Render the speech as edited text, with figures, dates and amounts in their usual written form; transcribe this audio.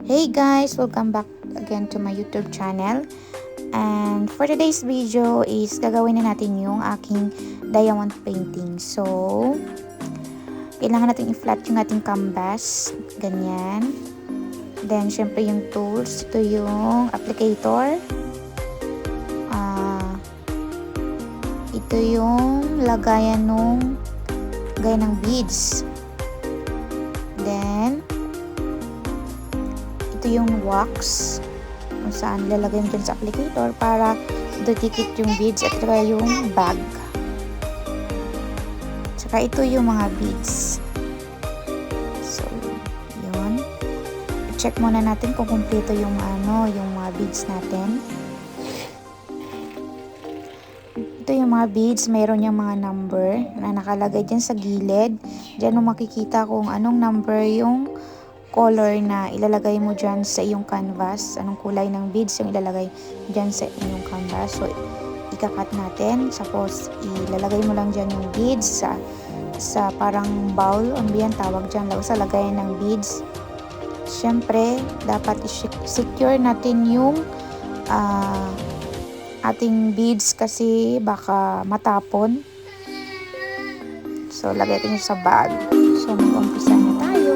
Hey guys! Welcome back again to my YouTube channel. And for today's video is gagawin na natin yung aking diamond painting. So, kailangan natin i-flat yung ating canvas. Ganyan. Then, syempre yung tools. Ito yung applicator. Ito yung lagayan ng beads. Then, ito yung wax kung saan lalagay mo dyan sa applicator para didikit yung beads at saka yung bag. Saka ito yung mga beads. So, yun. I-check muna natin kung kumpleto yung yung mga beads natin. Ito yung mga beads, mayroon yung mga number na nakalagay dyan sa gilid. Dyan mo makikita kung anong number yung color na ilalagay mo dyan sa iyong canvas. Anong kulay ng beads yung ilalagay dyan sa iyong canvas. So, ikakat natin. Tapos, ilalagay mo lang dyan yung beads sa parang bowl. Ano yan tawag dyan? Sa lagayan ng beads. Siyempre, dapat i-secure natin yung ating beads kasi baka matapon. So, lagay natin sa bag. So, mag-umpisa na tayo.